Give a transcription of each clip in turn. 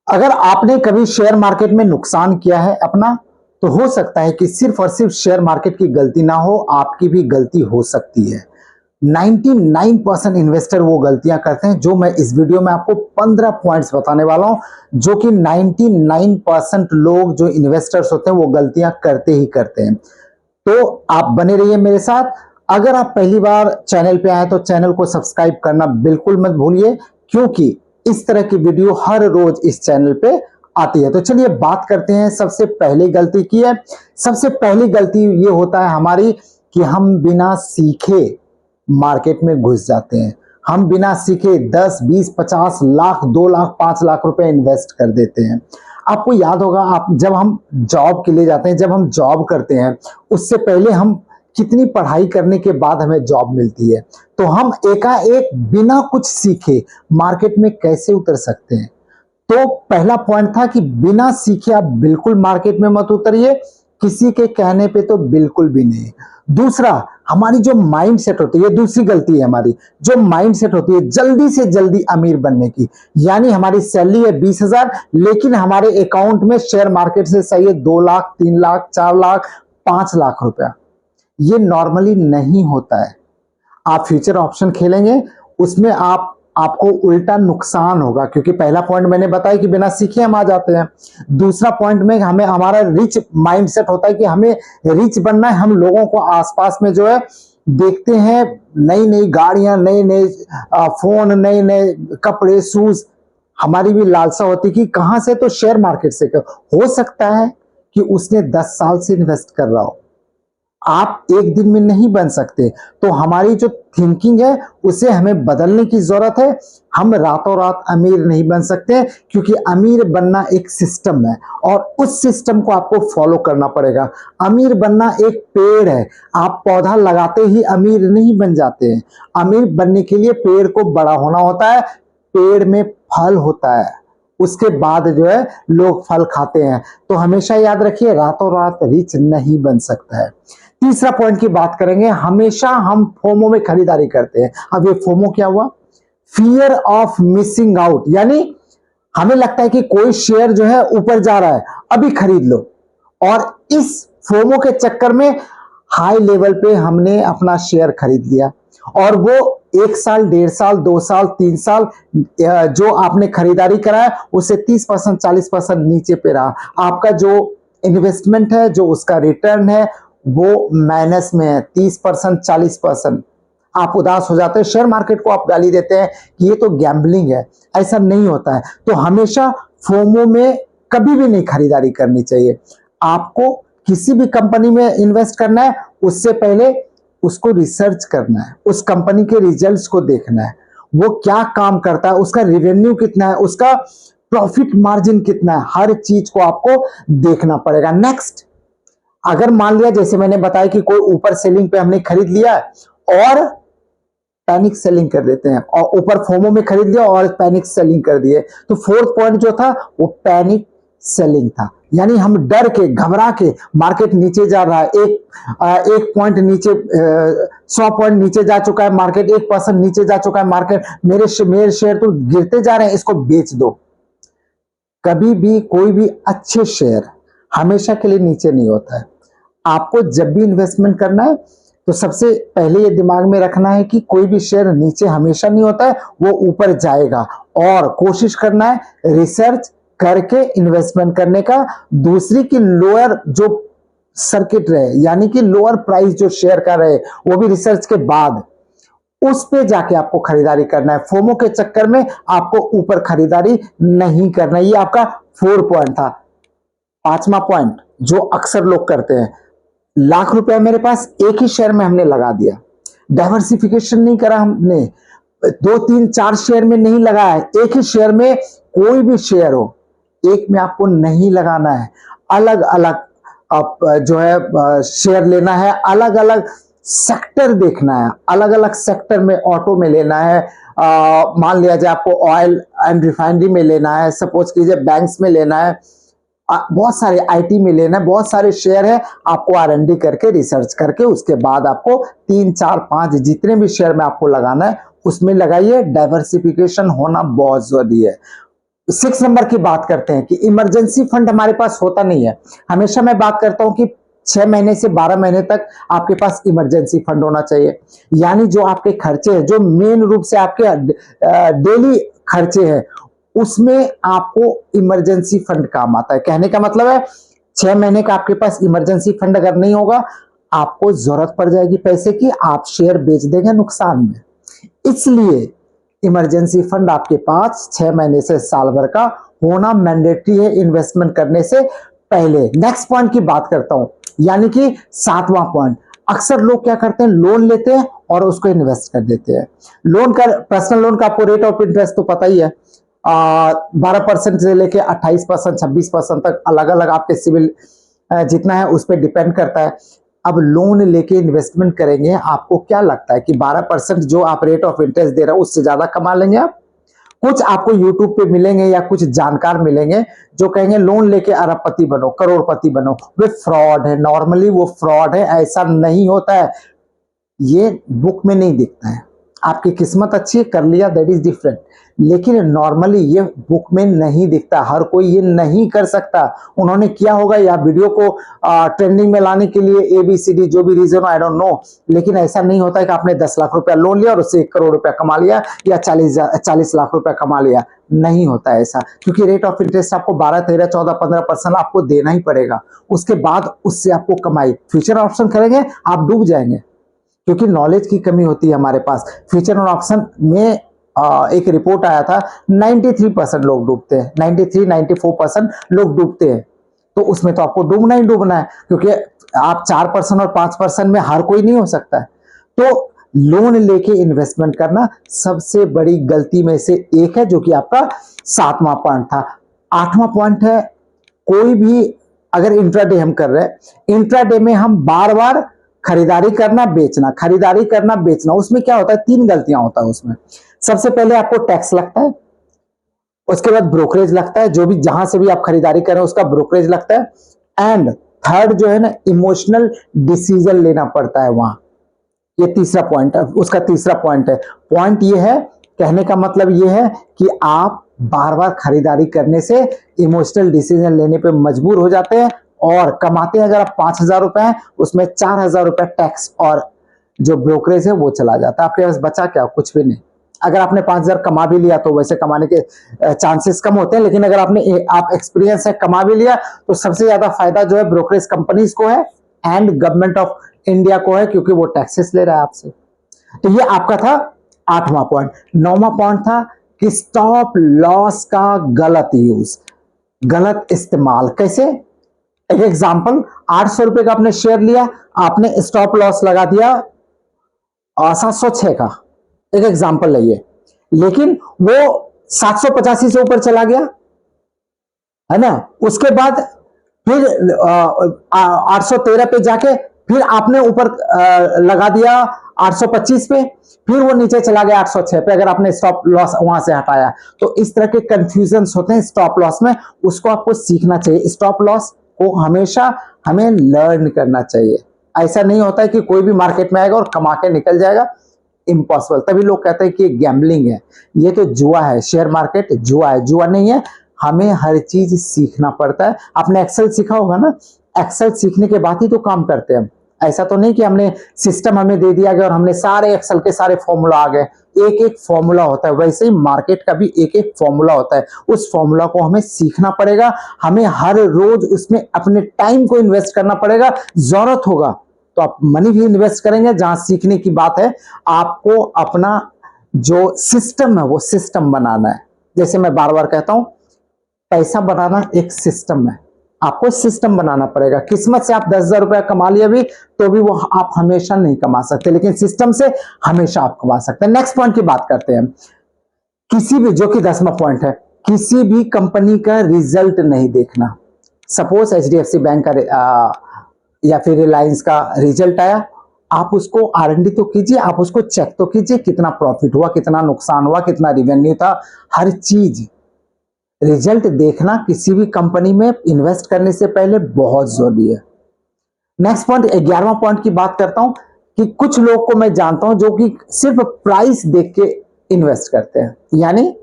अगर आपने कभी शेयर मार्केट में नुकसान किया है अपना, तो हो सकता है कि सिर्फ और सिर्फ शेयर मार्केट की गलती ना हो, आपकी भी गलती हो सकती है। 99% इन्वेस्टर वो गलतियां करते हैं जो मैं इस वीडियो में आपको 15 पॉइंट्स बताने वाला हूं, जो कि 99% लोग जो इन्वेस्टर्स होते हैं वो गलतियां करते ही करते हैं। तो आप बने रहिए मेरे साथ। अगर आप पहली बार चैनल पे आए तो चैनल को सब्सक्राइब करना बिल्कुल मत भूलिए, क्योंकि इस तरह की वीडियो हर रोज इस चैनल पे आती है। तो चलिए बात करते हैं। सबसे पहली गलती की है, सबसे पहली गलती ये होता है हमारी कि हम बिना सीखे मार्केट में घुस जाते हैं। हम बिना सीखे 10, 20, 50 लाख, 2 लाख, 5 लाख रुपए इन्वेस्ट कर देते हैं। आपको याद होगा, आप जब हम जॉब के लिए जाते हैं, जब हम जॉब करते हैं, उससे पहले हम कितनी पढ़ाई करने के बाद हमें जॉब मिलती है। तो हम एकाएक बिना कुछ सीखे मार्केट में कैसे उतर सकते हैं। तो पहला पॉइंट था कि बिना सीखे आप बिल्कुल मार्केट में मत उतरिए, किसी के कहने पे तो बिल्कुल भी नहीं। दूसरा, हमारी जो माइंड सेट होती है, दूसरी गलती है हमारी, जो माइंड सेट होती है जल्दी से जल्दी अमीर बनने की। यानी हमारी सैलरी है 20,000, लेकिन हमारे अकाउंट में शेयर मार्केट से चाहिए 2 लाख, 3 लाख, 4 लाख, 5 लाख रुपया। ये नॉर्मली नहीं होता है। आप फ्यूचर ऑप्शन खेलेंगे, उसमें आपको उल्टा नुकसान होगा, क्योंकि पहला पॉइंट मैंने बताया कि बिना सीखे हम आ जाते हैं। दूसरा पॉइंट में हमें हमारा रिच माइंडसेट होता है कि हमें रिच बनना है। हम लोगों को आसपास में जो है देखते हैं, नई नई गाड़ियां, नए नए फोन, नए नए कपड़े, शूज। हमारी भी लालसा होती कि कहां से, तो शेयर मार्केट से। हो सकता है कि उसने 10 साल से इन्वेस्ट कर रहा हो, आप एक दिन में नहीं बन सकते। तो हमारी जो थिंकिंग है उसे हमें बदलने की जरूरत है। हम रातों रात अमीर नहीं बन सकते, क्योंकि अमीर बनना एक सिस्टम है और उस सिस्टम को आपको फॉलो करना पड़ेगा। अमीर बनना एक पेड़ है, आप पौधा लगाते ही अमीर नहीं बन जाते हैं। अमीर बनने के लिए पेड़ को बड़ा होना होता है, पेड़ में फल होता है, उसके बाद जो है लोग फल खाते हैं। तो हमेशा याद रखिए, रातों रात रिच नहीं बन सकता है। तीसरा पॉइंट की बात करेंगे, हमेशा हम फोमो में खरीदारी करते हैं। अब ये फोमो क्या हुआ? Fear of missing out. यानी हमें लगता है कि कोई शेयर जो है ऊपर जा रहा है, अभी खरीद लो, और इस फोमो के चक्कर में हाई लेवल पे हमने अपना शेयर खरीद लिया, और वो 1 साल, 1.5 साल, 2 साल, 3 साल जो आपने खरीदारी करा है उससे 30%, 40% नीचे पे रहा। आपका जो इन्वेस्टमेंट है, जो उसका रिटर्न है, वो माइनस में है, 30%, 40%। आप उदास हो जाते हैं, शेयर मार्केट को आप गाली देते हैं कि ये तो गैम्बलिंग है। ऐसा नहीं होता है। तो हमेशा फोमो में कभी भी नहीं खरीदारी करनी चाहिए। आपको किसी भी कंपनी में इन्वेस्ट करना है, उससे पहले उसको रिसर्च करना है, उस कंपनी के रिजल्ट्स को देखना है, वो क्या काम करता है, उसका रेवेन्यू कितना है, उसका प्रॉफिट मार्जिन कितना है, हर चीज को आपको देखना पड़ेगा। नेक्स्ट, अगर मान लिया जैसे मैंने बताया कि कोई ऊपर सेलिंग पे हमने खरीद लिया और पैनिक सेलिंग कर देते हैं, और ऊपर फोमो में खरीद लिया और पैनिक सेलिंग कर दिए, तो फोर्थ पॉइंट जो था वो पैनिक सेलिंग था। यानी हम डर के, घबरा के, मार्केट नीचे जा रहा है, एक पॉइंट नीचे, 100 पॉइंट नीचे जा चुका है मार्केट, 1% नीचे जा चुका है मार्केट, मेरे शेयर तो गिरते जा रहे हैं, इसको बेच दो। कभी भी कोई भी अच्छे शेयर हमेशा के लिए नीचे नहीं होता है। आपको जब भी इन्वेस्टमेंट करना है तो सबसे पहले ये दिमाग में रखना है कि कोई भी शेयर नीचे हमेशा नहीं होता है, वो ऊपर जाएगा। और कोशिश करना है रिसर्च करके इन्वेस्टमेंट करने का। दूसरी की लोअर जो सर्किट रहे, यानी कि लोअर प्राइस जो शेयर का रहे, वो भी रिसर्च के बाद उस पे जाके आपको खरीदारी करना है। फोमो के चक्कर में आपको ऊपर खरीदारी नहीं करना है। ये आपका 4 पॉइंट था। 5वां पॉइंट जो अक्सर लोग करते हैं, लाख रुपया मेरे पास, एक ही शेयर में हमने लगा दिया, डाइवर्सिफिकेशन नहीं करा हमने, 2, 3, 4 शेयर में नहीं लगाया है, एक ही शेयर में, कोई भी शेयर हो, एक में आपको नहीं लगाना है। अलग अलग आप जो है शेयर लेना है, अलग अलग सेक्टर देखना है, अलग अलग सेक्टर में ऑटो में लेना है, मान लिया जाए आपको ऑयल एंड रिफाइनरी में लेना है, सपोज कीजिए बैंक्स में लेना है, बहुत सारे आईटी में लेना है, बहुत सारे शेयर है। आपको आरएनडी करके, रिसर्च करके, उसके बाद आपको 3, 4, 5 जितने भी शेयर में आपको लगाना है उसमें लगाइए। डाइवर्सिफिकेशन होना बहुत जरूरी है। 6 नंबर की बात करते हैं कि इमरजेंसी फंड हमारे पास होता नहीं है। हमेशा मैं बात करता हूं कि 6 महीने से 12 महीने तक आपके पास इमरजेंसी फंड होना चाहिए। यानी जो आपके खर्चे हैं, जो मेन रूप से आपके डेली खर्चे हैं, उसमें आपको इमरजेंसी फंड काम आता है। कहने का मतलब है 6 महीने का आपके पास इमरजेंसी फंड अगर नहीं होगा, आपको जरूरत पड़ जाएगी पैसे की, आप शेयर बेच देंगे नुकसान में। इसलिए इमरजेंसी फंड आपके पास 6 महीने से साल भर का होना मैंडेटरी है इन्वेस्टमेंट करने से पहले। नेक्स्ट पॉइंट की बात करता हूं, यानी कि 7वां पॉइंट। अक्सर लोग क्या करते हैं, लोन लेते हैं और उसको इन्वेस्ट कर देते हैं। लोन का, पर्सनल लोन का आपको रेट ऑफ इंटरेस्ट तो पता ही है, 12% से लेके 28%, 26% तक अलग अलग आपके सिविल जितना है उस पर डिपेंड करता है। अब लोन लेके इन्वेस्टमेंट करेंगे, आपको क्या लगता है कि 12% जो आप रेट ऑफ इंटरेस्ट दे रहे हो उससे ज्यादा कमा लेंगे आप? कुछ आपको यूट्यूब पे मिलेंगे या कुछ जानकार मिलेंगे जो कहेंगे लोन लेके अरबपति बनो, करोड़पति बनो। वे फ्रॉड है, नॉर्मली वो फ्रॉड है, ऐसा नहीं होता है। ये बुक में नहीं दिखता है। आपकी किस्मत अच्छी है, कर लिया, दैट इज डिफरेंट, लेकिन नॉर्मली ये बुक में नहीं दिखता। हर कोई ये नहीं कर सकता। उन्होंने किया होगा या वीडियो को ट्रेंडिंग में लाने के लिए ABCD जो भी रीजन, आई डोंट नो, लेकिन ऐसा नहीं होता है कि आपने 10 लाख रुपया लोन लिया और उससे 1 करोड़ रुपया कमा लिया या 40 लाख रुपया कमा लिया। नहीं होता ऐसा, क्योंकि रेट ऑफ इंटरेस्ट आपको 12, 13, 14, 15% आपको देना ही पड़ेगा। उसके बाद उससे आपको कमाई, फ्यूचर ऑप्शन करेंगे आप डूब जाएंगे, क्योंकि नॉलेज की कमी होती है हमारे पास। फ्यूचर और ऑप्शन में एक रिपोर्ट आया था, 93% लोग डूबते हैं, 93-94% लोग डूबते हैं। तो उसमें तो आपको डूबना ही डूबना है, क्योंकि आप 4% और 5% में हर कोई नहीं हो सकता है। तो लोन लेके इन्वेस्टमेंट करना सबसे बड़ी गलती में से एक है, जो कि आपका 7वां पॉइंट था। 8वां पॉइंट है, कोई भी अगर इंट्राडे हम कर रहे हैं, इंट्राडे में हम बार बार खरीदारी करना बेचना, खरीदारी करना बेचना, उसमें क्या होता है, 3 गलतियां होता है उसमें। सबसे पहले आपको टैक्स लगता है, उसके बाद ब्रोकरेज लगता है, जो भी जहां से भी आप खरीदारी करें उसका ब्रोकरेज लगता है, एंड थर्ड जो है ना, इमोशनल डिसीजन लेना पड़ता है वहां। ये तीसरा पॉइंट है, उसका तीसरा पॉइंट है। पॉइंट ये है, कहने का मतलब ये है कि आप बार बार खरीदारी करने से इमोशनल डिसीजन लेने पे मजबूर हो जाते हैं, और कमाते हैं अगर आप 5,000 रुपए हैं, उसमें 4,000 रुपए टैक्स और जो ब्रोकरेज है वो चला जाता है। आपके पास बचा क्या, कुछ भी नहीं। अगर आपने 5,000 कमा भी लिया तो वैसे कमाने के चांसेस कम होते हैं, लेकिन अगर आप एक्सपीरियंस है, कमा भी लिया, तो सबसे ज्यादा फायदा जो है ब्रोकरेज कंपनीज को है एंड गवर्नमेंट ऑफ इंडिया को है, क्योंकि वो टैक्सेस ले रहा है आपसे। तो ये आपका था 8वां पॉइंट। 9वां पॉइंट था कि स्टॉप लॉस का गलत यूज, गलत इस्तेमाल। कैसे? एक एग्जांपल, 800 रुपए का आपने शेयर लिया, आपने स्टॉप लॉस लगा दिया 706 का, एक एग्जांपल है ये, लेकिन वो 785 से ऊपर चला गया, है ना। उसके बाद फिर 813 पे जाके फिर आपने ऊपर लगा दिया 825 पे, फिर वो नीचे चला गया 806 पे, अगर आपने स्टॉप लॉस वहां से हटाया। तो इस तरह के कंफ्यूजन होते हैं स्टॉप लॉस में, उसको आपको सीखना चाहिए। स्टॉप लॉस को हमेशा हमें लर्न करना चाहिए। ऐसा नहीं होता है कि कोई भी मार्केट में आएगा और कमा के निकल जाएगा, इम्पॉसिबल। तभी लोग कहते हैं कि गैम्बलिंग है, ये तो जुआ है, शेयर मार्केट जुआ है। जुआ नहीं है, हमें हर चीज सीखना पड़ता है। आपने एक्सेल सीखा होगा ना, एक्सेल सीखने के बाद ही तो काम करते हैं हम। ऐसा तो नहीं कि हमने सिस्टम हमें दे दिया गया और हमने सारे एक्सेल के सारे फॉर्मूला आ गए। एक एक फॉर्मूला होता है, वैसे ही मार्केट का भी एक एक फॉर्मूला होता है। उस फॉर्मूला को हमें सीखना पड़ेगा, हमें हर रोज उसमें अपने टाइम को इन्वेस्ट करना पड़ेगा। जरूरत होगा तो आप मनी भी इन्वेस्ट करेंगे। जहां सीखने की बात है, आपको अपना जो सिस्टम है वो सिस्टम बनाना है। जैसे मैं बार बार कहता हूं, पैसा बनाना एक सिस्टम है, आपको सिस्टम बनाना पड़ेगा। किस्मत से आप 10,000 रुपया कमा लिया भी तो भी वो आप हमेशा नहीं कमा सकते, लेकिन सिस्टम से हमेशा आप कमा सकते हैं। नेक्स्ट पॉइंट की बात करते हैं, किसी भी, जो कि 10वां पॉइंट है, किसी भी कंपनी का रिजल्ट नहीं देखना। सपोज HDFC बैंक का या फिर रिलायंस का रिजल्ट आया, आप उसको R&D तो कीजिए, आप उसको चेक तो कीजिए, कितना प्रॉफिट हुआ, कितना नुकसान हुआ, कितना रिवेन्यू था, हर चीज रिजल्ट देखना किसी भी कंपनी में इन्वेस्ट करने से पहले बहुत जरूरी है। नेक्स्ट पॉइंट, 11वां पॉइंट की बात करता हूं कि कुछ लोग को मैं जानता हूं जो कि सिर्फ प्राइस देख के इन्वेस्ट करते हैं। यानी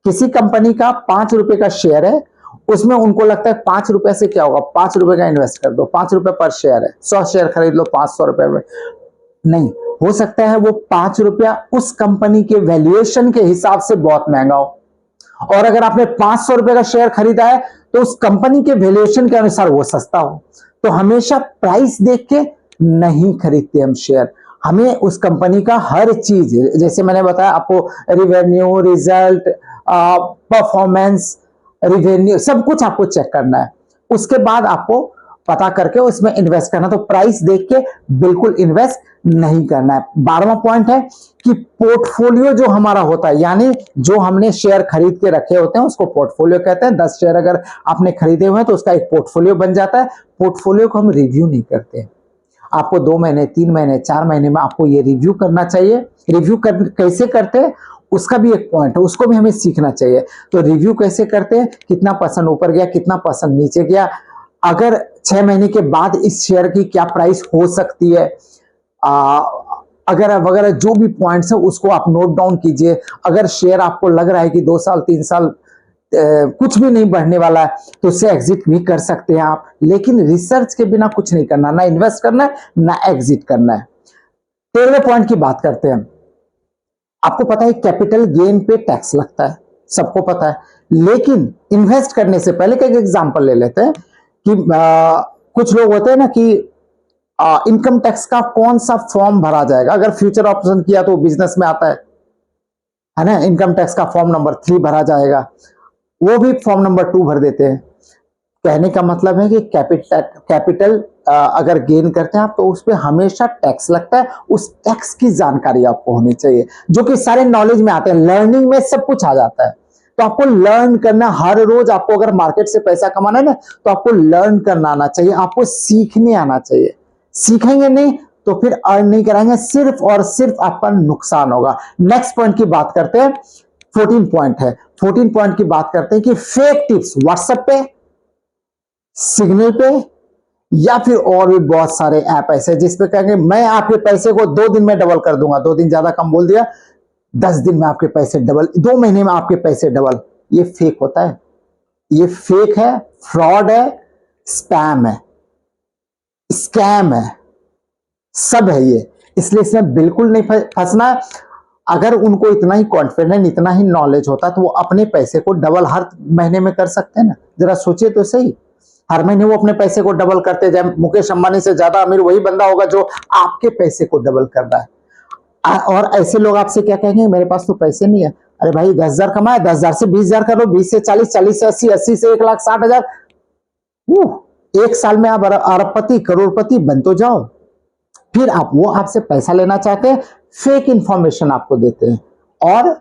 किसी कंपनी का 5 रुपए का शेयर है, उसमें उनको लगता है 5 रुपए से क्या होगा, 5 रुपए का इन्वेस्ट कर दो, 5 रुपए पर शेयर है, 100 शेयर खरीद लो 500 रुपए में। नहीं, हो सकता है वो 5 रुपया उस कंपनी के वैल्यूएशन के हिसाब से बहुत महंगा हो, और अगर आपने 500 रुपए का शेयर खरीदा है तो उस कंपनी के वैल्यूएशन के अनुसार वो सस्ता हो। तो हमेशा प्राइस देख के नहीं खरीदते हम शेयर, हमें उस कंपनी का हर चीज, जैसे मैंने बताया आपको, रिवेन्यू, रिजल्ट, परफॉर्मेंस, रिवेन्यू, सब कुछ आपको चेक करना है। उसके बाद आपको पता करके उसमें इन्वेस्ट करना। तो प्राइस देख के बिल्कुल इन्वेस्ट नहीं करना है। 12वां पॉइंट है कि पोर्टफोलियो जो हमारा होता है, यानी जो हमने शेयर खरीद के रखे होते हैं उसको पोर्टफोलियो कहते हैं। 10 शेयर अगर आपने खरीदे हुए हैं तो उसका एक पोर्टफोलियो बन जाता है। पोर्टफोलियो को हम रिव्यू नहीं करते, आपको 2 महीने, 3 महीने, 4 महीने में आपको ये रिव्यू करना चाहिए। रिव्यू कैसे करते हैं उसका भी एक पॉइंट है, उसको भी हमें सीखना चाहिए। तो रिव्यू कैसे करते हैं, कितना परसेंट ऊपर गया, कितना परसेंट नीचे गया, अगर 6 महीने के बाद इस शेयर की क्या प्राइस हो सकती है, अगर वगैरह जो भी पॉइंट्स है उसको आप नोट डाउन कीजिए। अगर शेयर आपको लग रहा है कि 2 साल 3 साल कुछ भी नहीं बढ़ने वाला है तो उससे एग्जिट भी कर सकते हैं आप, लेकिन रिसर्च के बिना कुछ नहीं करना, ना इन्वेस्ट करना है ना एग्जिट करना है। 13वें पॉइंट की बात करते हैं। आपको पता है कैपिटल गेन पे टैक्स लगता है, सबको पता है, लेकिन इन्वेस्ट करने से पहले का एक एग्जांपल ले लेते हैं कि कुछ लोग होते हैं ना कि इनकम टैक्स का कौन सा फॉर्म भरा जाएगा, अगर फ्यूचर ऑप्शन किया तो बिजनेस में आता है ना, इनकम टैक्स का फॉर्म नंबर 3 भरा जाएगा, वो भी फॉर्म नंबर 2 भर देते हैं। कहने का मतलब है कि कैपिटल अगर गेन करते हैं आप तो उस पर हमेशा टैक्स लगता है। उस टैक्स की जानकारी आपको होनी चाहिए, जो कि सारे नॉलेज में आते हैं, लर्निंग में सब कुछ आ जाता है। तो आपको लर्न करना हर रोज, आपको अगर मार्केट से पैसा कमाना है ना तो आपको लर्न करना आना चाहिए, आपको सीखने आना चाहिए। सीखेंगे नहीं तो फिर अर्न नहीं कराएंगे, सिर्फ और सिर्फ आपका नुकसान होगा। नेक्स्ट पॉइंट की बात करते हैं, 14 पॉइंट है। 14 पॉइंट की बात करते हैं कि फेक टिप्स व्हाट्सएप पे, सिग्नल पे, या फिर और भी बहुत सारे ऐप ऐसे जिसपे कहेंगे मैं आपके पैसे को 2 दिन में डबल कर दूंगा, 2 दिन ज्यादा कम बोल दिया, 10 दिन में आपके पैसे डबल, 2 महीने में आपके पैसे डबल। ये फेक होता है, ये फेक है, फ्रॉड है, स्पैम है, स्कैम है, सब है ये। इसलिए इसमें बिल्कुल नहीं फंसना। अगर उनको इतना ही कॉन्फिडेंस, इतना ही नॉलेज होता तो वो अपने पैसे को डबल हर महीने में कर सकते हैं ना, जरा सोचिए तो सही। हर महीने वो अपने पैसे को डबल करते जाए, मुकेश अंबानी से ज्यादा अमीर वही बंदा होगा जो आपके पैसे को डबल कर रहा है। और ऐसे लोग आपसे क्या कहेंगे, मेरे पास तो पैसे नहीं है। अरे भाई 10,000 कमाए, 10,000 से 20,000 करो, 20 से 40, 40 से 80, 80 से 1,60,000, एक साल में आप अरबपति, करोड़पति बन तो जाओ। फिर आप, वो आपसे पैसा लेना चाहते हैं, फेक इंफॉर्मेशन आपको देते हैं। और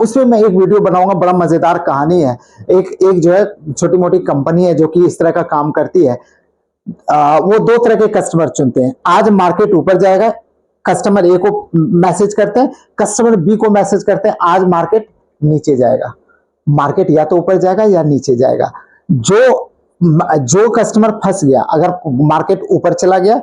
उसमें मैं एक वीडियो बनाऊंगा, बड़ा मजेदार कहानी है। एक जो है छोटी मोटी कंपनी है जो कि इस तरह का काम करती है। वो 2 तरह के कस्टमर चुनते हैं। आज मार्केट ऊपर जाएगा, कस्टमर ए को मैसेज करते हैं, कस्टमर बी को मैसेज करते हैं आज मार्केट नीचे जाएगा। मार्केट या तो ऊपर जाएगा या नीचे जाएगा। जो कस्टमर फंस गया, अगर मार्केट ऊपर चला गया,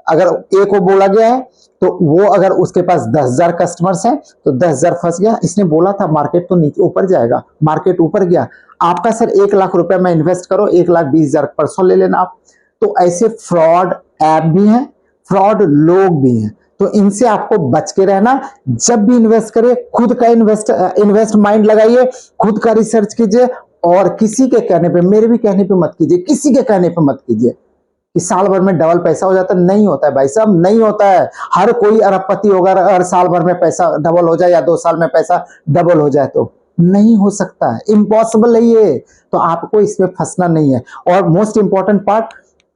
अगर ए को बोला गया है तो वो, अगर उसके पास 10,000 कस्टमर्स हैं तो 10,000 फंस गया। इसने बोला था मार्केट तो नीचे ऊपर जाएगा, मार्केट ऊपर गया, आपका सर 1 लाख रुपए में इन्वेस्ट करो, 1,20,000 परसों ले लेना आप। तो ऐसे फ्रॉड ऐप भी हैं, फ्रॉड लोग भी हैं, तो इनसे आपको बच के रहना। जब भी इन्वेस्ट करें खुद का इन्वेस्ट माइंड लगाइए, खुद का रिसर्च कीजिए, और किसी के कहने पे, मेरे भी कहने पे मत कीजिए, किसी के कहने पे मत कीजिए कि साल भर में डबल पैसा हो जाता है। नहीं होता है भाई साहब, नहीं होता है। हर कोई अरबपति होगा अगर साल भर में पैसा डबल हो जाए या 2 साल में पैसा डबल हो जाए, तो नहीं हो सकता है, इम्पॉसिबल है ये। तो आपको इसमें फंसना नहीं है। और मोस्ट इंपॉर्टेंट पार्ट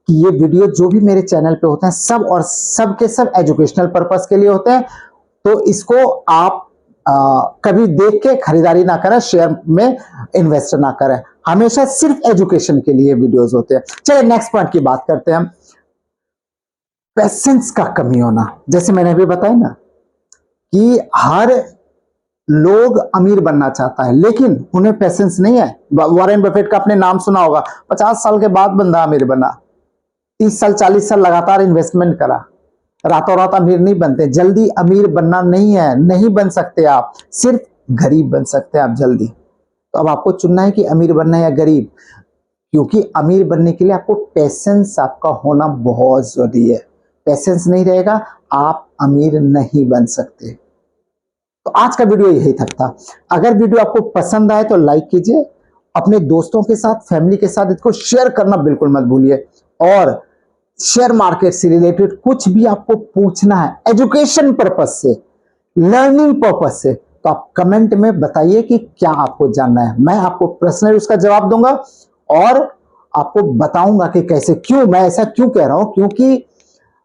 कि ये वीडियो जो भी मेरे चैनल पे होते हैं सब, और सब के सब एजुकेशनल पर्पस के लिए होते हैं। तो इसको आप कभी देख के खरीदारी ना करें, शेयर में इन्वेस्ट ना करें, हमेशा सिर्फ एजुकेशन के लिए वीडियोस होते हैं। चलिए नेक्स्ट पॉइंट की बात करते हैं, पेशेंस का कमी होना। जैसे मैंने अभी बताया ना कि हर लोग अमीर बनना चाहता है लेकिन उन्हें पेशेंस नहीं है। वॉरेन बफेट का आपने नाम सुना होगा, 50 साल के बाद बंदा अमीर बना, 30 साल 40 साल लगातार इन्वेस्टमेंट करा। रातों रात अमीर नहीं बनते, जल्दी अमीर बनना नहीं है, नहीं बन सकते आप। सिर्फ गरीब बन सकते हैं आप जल्दी। तो अब आपको चुनना है कि अमीर बनना है या गरीब, क्योंकि अमीर बनने के लिए आपको पेशेंस आपका होना बहुत जरूरी है। पेशेंस नहीं रहेगा आप अमीर नहीं बन सकते। तो आज का वीडियो यही तक था। अगर वीडियो आपको पसंद आए तो लाइक कीजिए, अपने दोस्तों के साथ, फैमिली के साथ इसको शेयर करना बिल्कुल मत भूलिए। और शेयर मार्केट से रिलेटेड कुछ भी आपको पूछना है एजुकेशन पर्पज से, लर्निंग पर्पज से, तो आप कमेंट में बताइए कि क्या आपको जानना है। मैं आपको पर्सनली उसका जवाब दूंगा और आपको बताऊंगा कि कैसे, क्यों मैं ऐसा क्यों कह रहा हूं। क्योंकि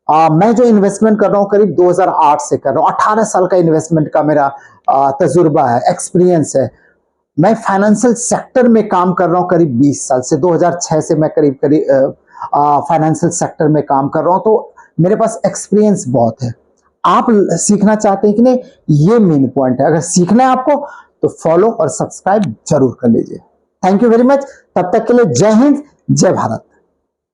मैं जो इन्वेस्टमेंट कर रहा हूं करीब 2008 से कर रहा हूं, 18 साल का इन्वेस्टमेंट का मेरा तजुर्बा है, एक्सपीरियंस है। मैं फाइनेंशियल सेक्टर में काम कर रहा हूं करीब 20 साल से, 2006 से मैं करीब करीब फाइनेंशियल सेक्टर में काम कर रहा हूं, तो मेरे पास एक्सपीरियंस बहुत है। आप सीखना चाहते हैं कि नहीं, ये मेन पॉइंट है। अगर सीखना है आपको तो फॉलो और सब्सक्राइब जरूर कर लीजिए। Thank you very much. तब तक के लिए जय हिंद, जय भारत।